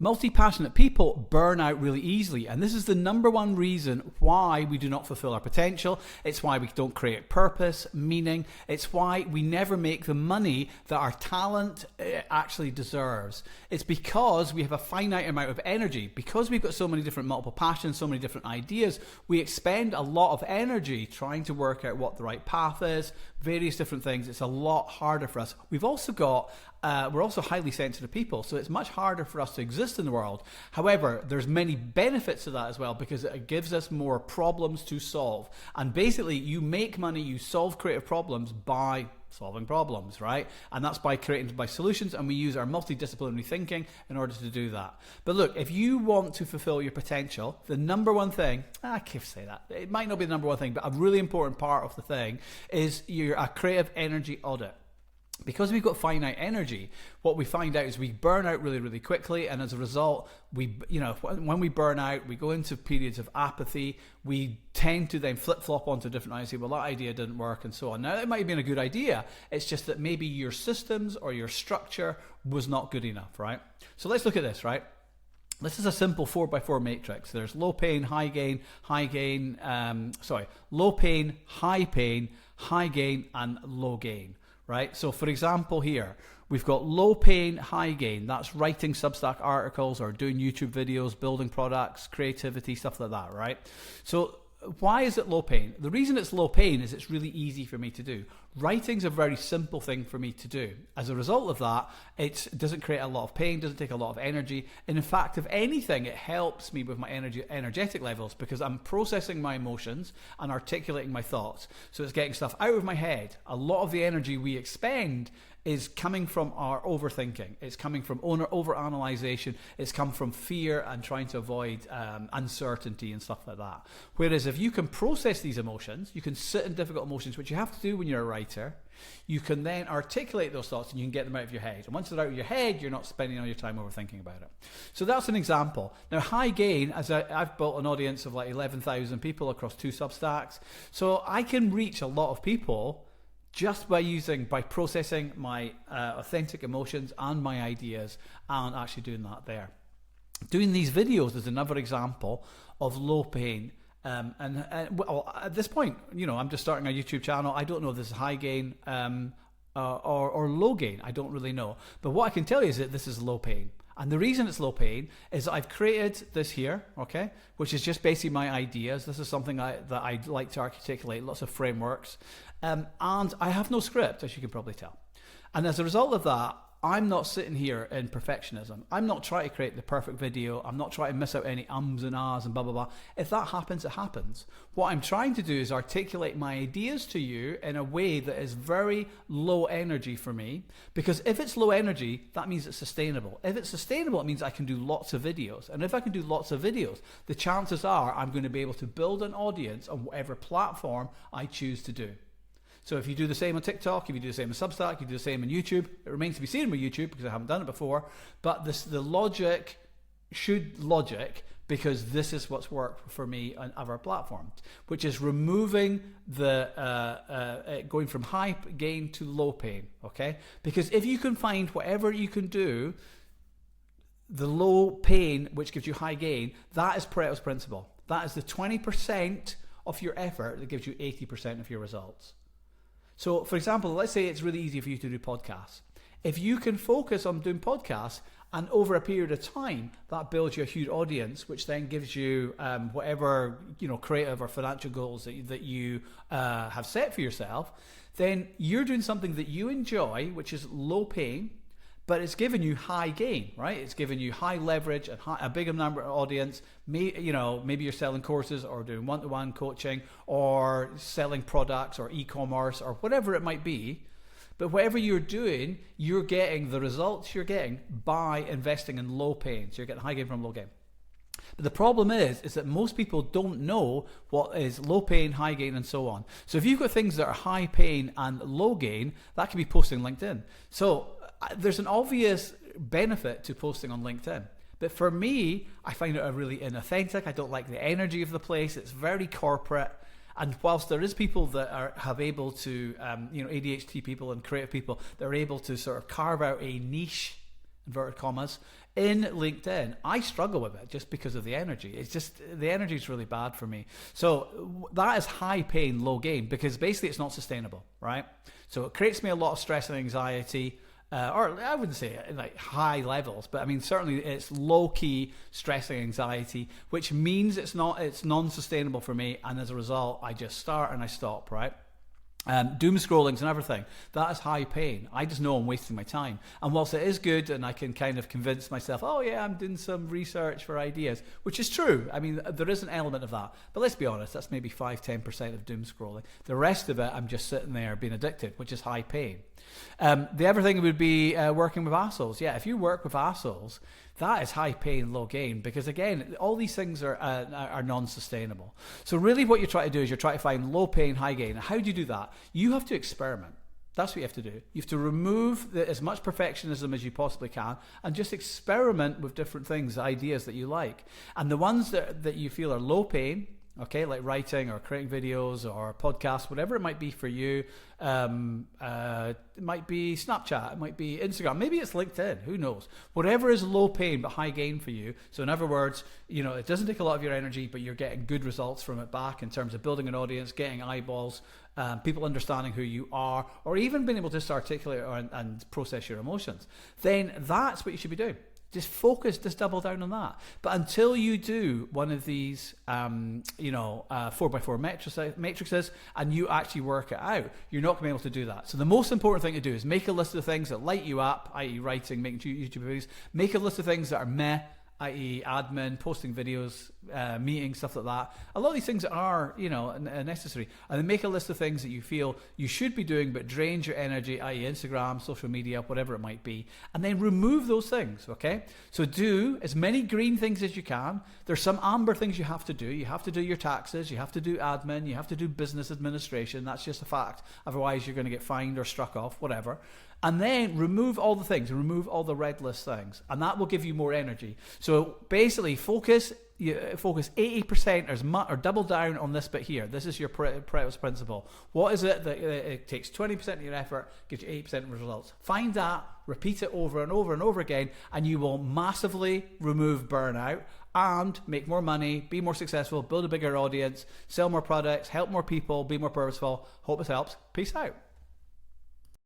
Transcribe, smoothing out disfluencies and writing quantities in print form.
Multi-passionate people burn out really easily, and this is the number one reason why we do not fulfill our potential. It's why we don't create purpose, meaning. It's why we never make the money that our talent actually deserves. It's because we have a finite amount of energy. Because we've got so many different multiple passions, so many different ideas, we expend a lot of energy trying to work out what the right path is, various different things. It's a lot harder for us. We've also got we're also highly sensitive people, so it's much harder for us to exist in the world. However, there's many benefits to that as well, because it gives us more problems to solve. And basically, you make money, you solve creative problems by solving problems, right? And that's by solutions, and we use our multidisciplinary thinking in order to do that. But look, if you want to fulfill your potential, the number one thing, I can't say that, it might not be the number one thing, but a really important part of the thing is a creative energy audit. Because we've got finite energy, what we find out is we burn out really, really quickly, and as a result, when we burn out, we go into periods of apathy. We tend to then flip-flop onto different ideas, say, well, that idea didn't work, and so on. Now, it might have been a good idea. It's just that maybe your systems or your structure was not good enough, right? So let's look at this, right? This is a simple 4x4 matrix. There's low pain, low pain, high gain, and low gain. Right? So for example here, we've got low pain, high gain. That's writing Substack articles or doing YouTube videos, building products, creativity, stuff like that, right? So why is it low pain? The reason it's low pain is it's really easy for me to do. Writing's a very simple thing for me to do. As a result of that, it doesn't create a lot of pain, doesn't take a lot of energy. And in fact, if anything, it helps me with my energetic levels, because I'm processing my emotions and articulating my thoughts. So it's getting stuff out of my head. A lot of the energy we expend is coming from our overthinking. It's coming from overanalyzation. It's come from fear and trying to avoid uncertainty and stuff like that. Whereas if you can process these emotions, you can sit in difficult emotions, which you have to do when you're a writer. You can then articulate those thoughts and you can get them out of your head. And once they're out of your head, you're not spending all your time overthinking about it. So that's an example. Now, high gain, as I've built an audience of like 11,000 people across 2 Substacks. So I can reach a lot of people just by processing my authentic emotions and my ideas and actually doing that there. Doing these videos is another example of low pain. Well, at this point, I'm just starting a YouTube channel. I don't know if this is high gain or low gain. I don't really know. But what I can tell you is that this is low pain. And the reason it's low pain is that I've created this here, okay, which is just basically my ideas. This is something that I like to articulate, lots of frameworks. And I have no script, as you can probably tell. And as a result of that, I'm not sitting here in perfectionism. I'm not trying to create the perfect video. I'm not trying to miss out any ums and ahs and blah, blah, blah. If that happens, it happens. What I'm trying to do is articulate my ideas to you in a way that is very low energy for me. Because if it's low energy, that means it's sustainable. If it's sustainable, it means I can do lots of videos. And if I can do lots of videos, the chances are I'm going to be able to build an audience on whatever platform I choose to do. So if you do the same on TikTok, if you do the same on Substack, you do the same on YouTube, it remains to be seen with YouTube because I haven't done it before, but the logic should logic because this is what's worked for me on other platforms, which is removing the going from high gain to low pain, okay? Because if you can find whatever you can do, the low pain, which gives you high gain, that is Pareto's principle. That is the 20% of your effort that gives you 80% of your results. So, for example, let's say it's really easy for you to do podcasts. If you can focus on doing podcasts, and over a period of time, that builds you a huge audience, which then gives you whatever creative or financial goals that you have set for yourself, then you're doing something that you enjoy, which is low pain, but it's given you high gain, right? It's given you high leverage and a bigger number of audience. Maybe you're selling courses or doing one-to-one coaching or selling products or e-commerce or whatever it might be. But whatever you're doing, you're getting the results you're getting by investing in low pain. So you're getting high gain from low gain. But the problem is that most people don't know what is low pain, high gain, and so on. So if you've got things that are high pain and low gain, that can be posting LinkedIn. So there's an obvious benefit to posting on LinkedIn. But for me, I find it really inauthentic. I don't like the energy of the place. It's very corporate. And whilst there is people that have able to, ADHD people and creative people, they're able to sort of carve out a niche, inverted commas, In LinkedIn, I struggle with it just because of the energy. It's just, the energy is really bad for me. So that is high pain, low gain, because basically it's not sustainable, right? So it creates me a lot of stress and anxiety. Or I wouldn't say like high levels, but I mean certainly it's low key stress and anxiety, which means it's non-sustainable for me, and as a result, I just start and I stop, right? Doom scrolling's another thing. That is high pain. I just know I'm wasting my time. And whilst it is good and I can kind of convince myself, oh yeah, I'm doing some research for ideas, which is true. I mean, there is an element of that. But let's be honest, that's maybe 5-10% of doom scrolling. The rest of it, I'm just sitting there being addicted, which is high pain. The other thing would be working with assholes. Yeah, if you work with assholes, that is high pain, low gain, because again, all these things are non-sustainable. So really what you're trying to do is you're trying to find low pain, high gain. How do you do that? You have to experiment. That's what you have to do. You have to remove as much perfectionism as you possibly can and just experiment with different things, ideas that you like. And the ones that you feel are low pain, okay, like writing or creating videos or podcasts, whatever it might be for you. It might be Snapchat, it might be Instagram, maybe it's LinkedIn, who knows? Whatever is low pain but high gain for you. So in other words, it doesn't take a lot of your energy, but you're getting good results from it back in terms of building an audience, getting eyeballs, people understanding who you are, or even being able to just articulate and process your emotions. Then that's what you should be doing. Just focus, just double down on that. But until you do one of these, 4x4 matrices and you actually work it out, you're not going to be able to do that. So the most important thing to do is make a list of things that light you up, i.e. writing, making YouTube videos. Make a list of things that are meh, i.e. admin, posting videos, meetings, stuff like that. A lot of these things are, necessary. And then make a list of things that you feel you should be doing but drains your energy, i.e. Instagram, social media, whatever it might be. And then remove those things, okay? So do as many green things as you can. There's some amber things you have to do. You have to do your taxes, you have to do admin, you have to do business administration. That's just a fact. Otherwise, you're going to get fined or struck off, whatever. And then remove all the things, remove all the red list things, and that will give you more energy. So basically, focus 80% or double down on this bit here. This is your Pareto principle. What is it that it takes 20% of your effort, gives you 80% of results? Find that, repeat it over and over and over again, and you will massively remove burnout and make more money, be more successful, build a bigger audience, sell more products, help more people, be more purposeful. Hope this helps. Peace out.